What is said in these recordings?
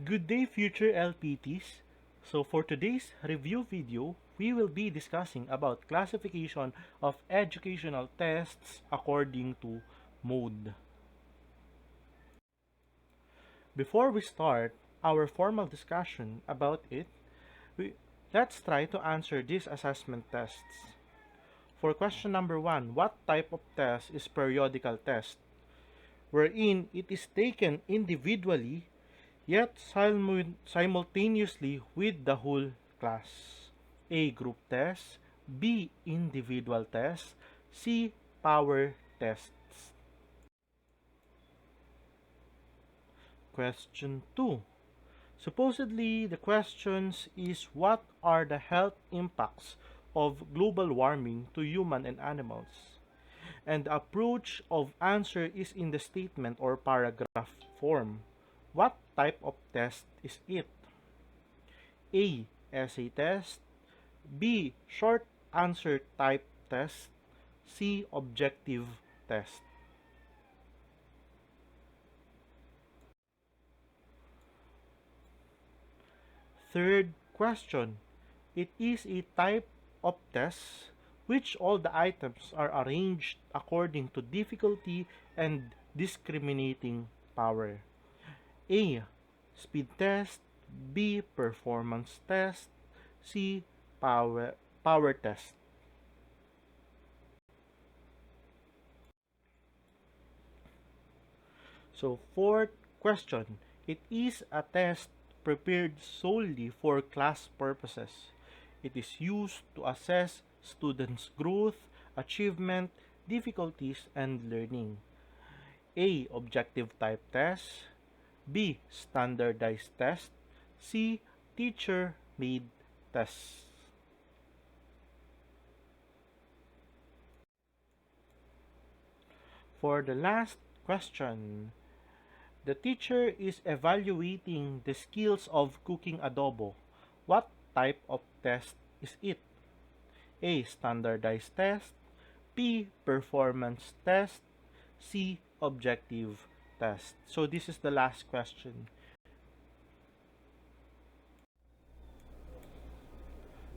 Good day, future LPTs. So for today's review video, we will be discussing about classification of educational tests according to mode. Before we start our formal discussion about it, let's try to answer these assessment tests. For question number 1, what type of test is periodical test? Wherein it is taken individually yet simultaneously with the whole class. A. Group test. B. Individual test. C. Power tests. Question 2. Supposedly, the questions is what are the health impacts of global warming to human and animals? And the approach of answer is in the statement or paragraph form. What type of test is it? A. Essay test. B. Short answer type test. C. Objective test. Third question. It is a type of test which all the items are arranged according to difficulty and discriminating power. A. Speed test. B. Performance test. C. Power test. So, fourth question. It is a test prepared solely for class purposes. It is used to assess students' growth, achievement, difficulties, and learning. A. Objective type test. B. Standardized test. C. Teacher-made tests. For the last question, the teacher is evaluating the skills of cooking adobo. What type of test is it? A. Standardized test. B. Performance test. C. Objective test. So this is the last question.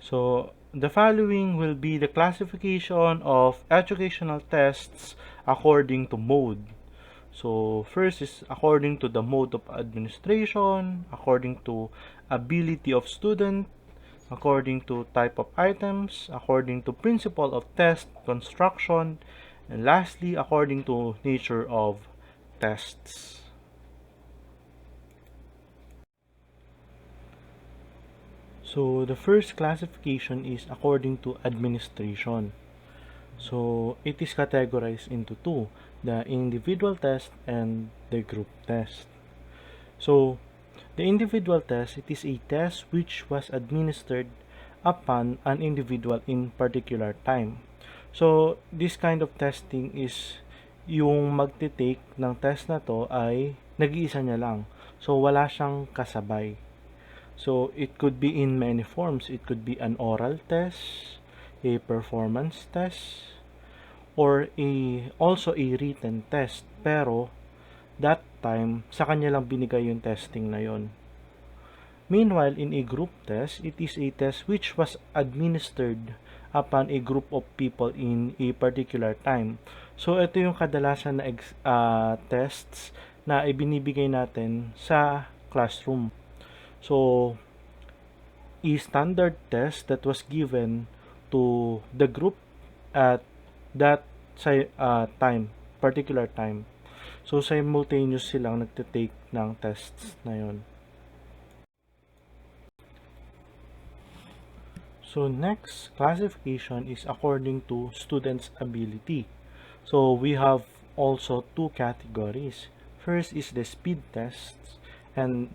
So the following will be the classification of educational tests according to mode. So first is according to the mode of administration, according to ability of student, according to type of items, according to principle of test construction, and lastly according to nature of tests. So the first classification is according to administration. So it is categorized into two, the individual test and the group test. So the individual test, it is a test which was administered upon an individual in particular time. So this kind of testing is yung magte-take ng test na to ay nag-iisa niya lang. So wala siyang kasabay. So it could be in many forms. It could be an oral test, a performance test, or also a written test. Pero that time, sa kanya lang binigay yung testing na yon. Meanwhile, in a group test, it is a test which was administered upon a group of people in a particular time. So ito yung kadalasan na tests na ibinibigay natin sa classroom. So, a standard test that was given to the group at that particular time. So, simultaneous silang nagtitake ng tests na yon. So, next classification is according to students' ability. So, we have also two categories. First is the speed tests and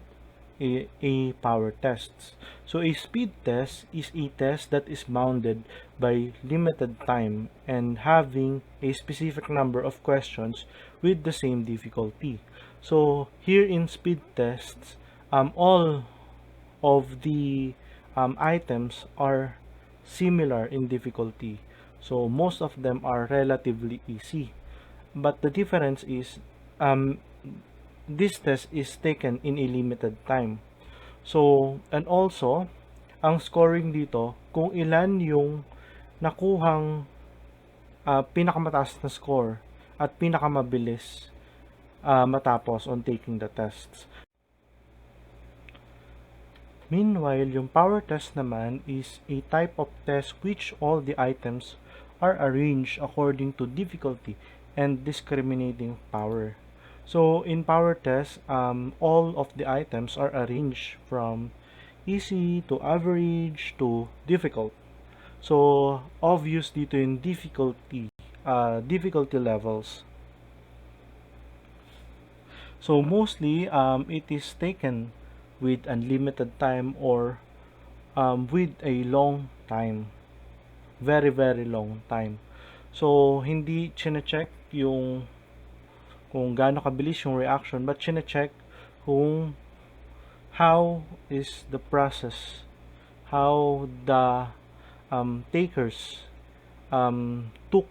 a power tests. So a speed test is a test that is bounded by limited time and having a specific number of questions with the same difficulty. So here in speed tests, all of the items are similar in difficulty. So most of them are relatively easy. But the difference is this test is taken in a limited time. So, and also, ang scoring dito, kung ilan yung nakuhang pinakamataas na score at pinakamabilis matapos on taking the tests. Meanwhile, yung power test naman is a type of test which all the items are arranged according to difficulty and discriminating power. So, in power test, all of the items are arranged from easy to average to difficult. So, obvious dito yung difficulty levels. So, mostly, it is taken with unlimited time or with a long time. Very, very long time. So, hindi chine-check yung kung gaano kabilis yung reaction, but chine-check kung how is the process, how the takers took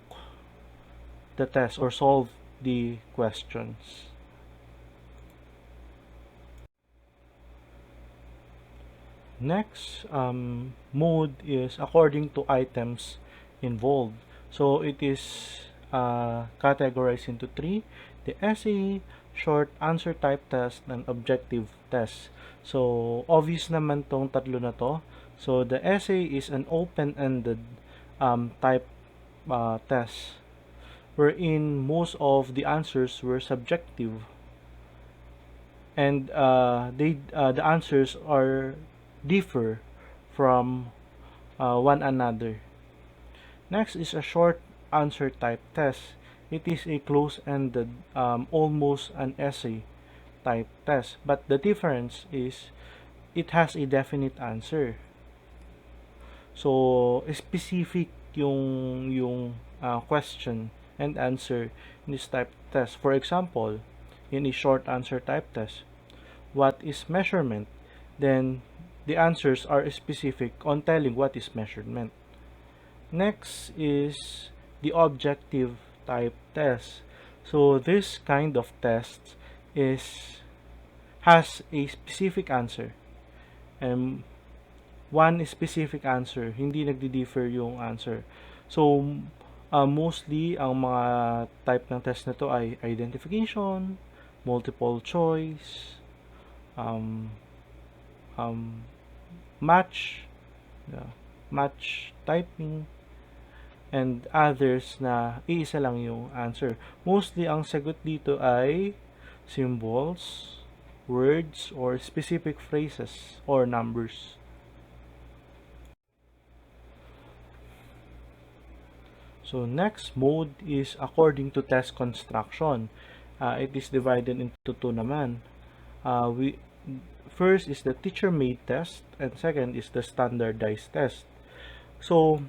the test or solved the questions. Next mode is according to items involved. So it is categorized into three: the essay, short answer type test, and objective test. So obvious naman tong tatlo na to. So the essay is an open-ended type test wherein most of the answers were subjective, and the answers are differ from one another. Next is a short answer type test. It is a close-ended, almost an essay type test, but the difference is it has a definite answer. So specific yung question and answer in this type test. For example, in a short answer type test, what is measurement? Then the answers are specific on telling what is measurement. Next is the objective type test. So this kind of test has a specific answer, and one specific answer, hindi nagdi-differ yung answer. So mostly ang mga type ng test na to ay identification, multiple choice, match typing, and others na iisa lang yung answer. Mostly ang sagot dito ay symbols, words, or specific phrases or numbers. So next mode is according to test construction. It is divided into two naman. First is the teacher-made test, and second is the standardized test. So,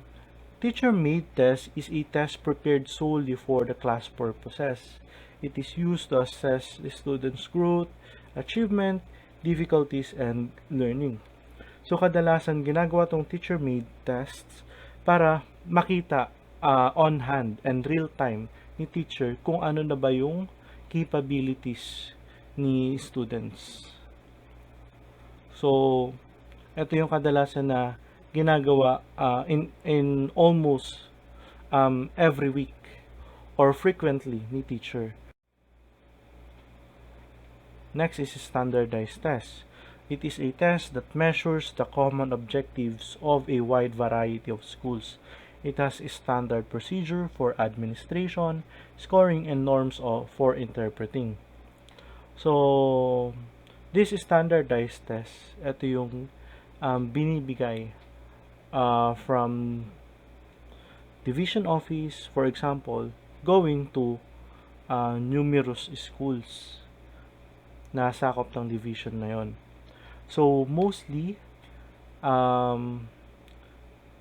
teacher-made test is a test prepared solely for the class purposes. It is used to assess the students' growth, achievement, difficulties, and learning. So, kadalasan ginagawa tong teacher-made tests para makita on hand and real time ni teacher kung ano na ba yung capabilities ni students. So, ito yung kadalasan na ginagawa in almost every week or frequently ni teacher. Next is a standardized test. It is a test that measures the common objectives of a wide variety of schools. It has a standard procedure for administration, scoring, and norms for interpreting. So, this standardized test, ito yung binibigay from division office, for example, going to numerous schools na sakop ng division na yon. So, mostly,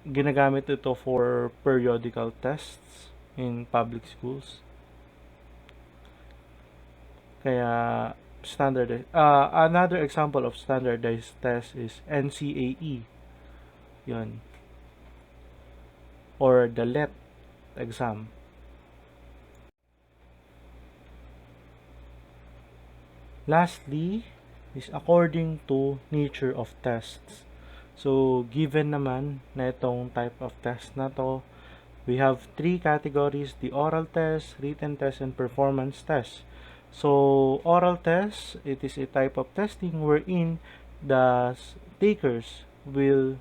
ginagamit ito for periodical tests in public schools. Kaya, standardized. Another example of standardized test is NCAE. Yun. Or the LET exam. Lastly, is according to nature of tests. So, given naman na itong type of test na to, we have three categories: the oral test, written test, and performance test. So, oral test, it is a type of testing wherein the takers will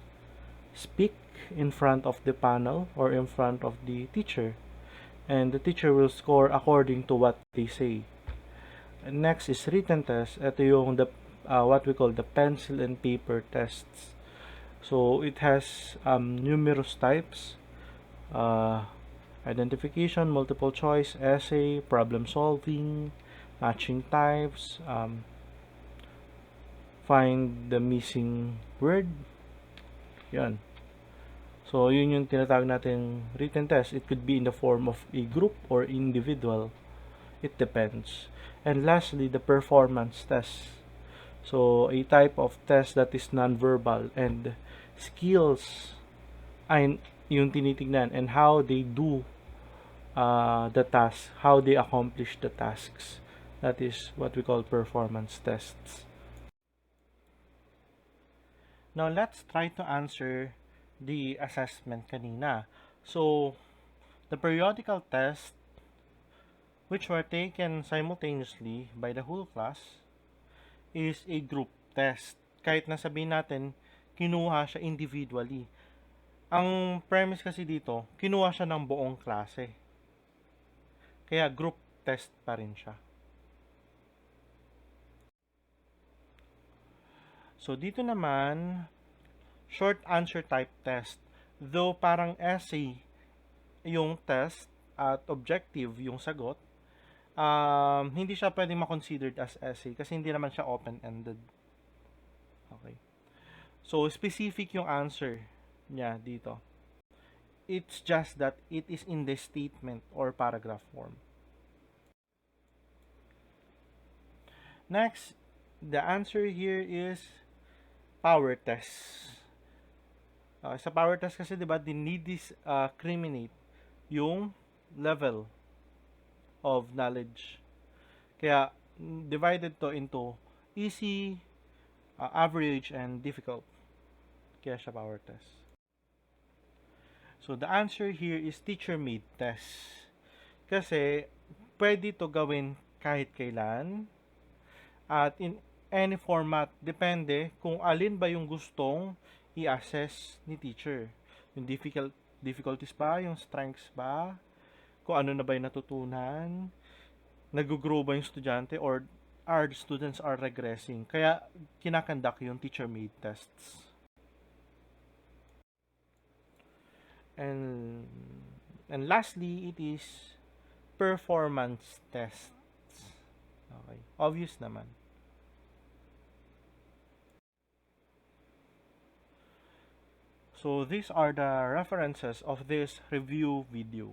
speak in front of the panel or in front of the teacher, and the teacher will score according to what they say. And next is written test. Ito yung what we call the pencil and paper tests. So it has numerous types: uh, identification, multiple choice, essay, problem solving, matching types, find the missing word. Yan. So, yun yung tinatawag natin written test. It could be in the form of a group or individual. It depends. And lastly, the performance test. So, a type of test that is non-verbal, and skills ay yung tinitignan, and how they do the task, how they accomplish the tasks. That is what we call performance tests. Now, let's try to answer the assessment kanina. So, the periodical test, which were taken simultaneously by the whole class, is a group test. Kahit na sabihin natin, kinuha siya individually. Ang premise kasi dito, kinuha siya ng buong klase. Kaya group test pa rin siya. So, dito naman, short answer type test. Though parang essay yung test at objective yung sagot, hindi siya pwedeng ma-considered as essay kasi hindi naman siya open-ended. Okay. So, specific yung answer niya dito. It's just that it is in the statement or paragraph form. Next, the answer here is power test. Sa power test kasi, diba, discriminate yung level of knowledge. Kaya, divided to into easy, average, and difficult. Kaya siya power test. So, the answer here is teacher-made test. Kasi, pwede to gawin kahit kailan at in any format. Depende kung alin ba yung gustong i-assess ni teacher. Yung difficulties ba, yung strengths ba, kung ano na ba yung natutunan, nag-grow ba yung estudyante, or our students are regressing. Kaya, kinakandak yung teacher-made tests. And lastly, it is performance tests. Okay, obvious naman. So these are the references of this review video.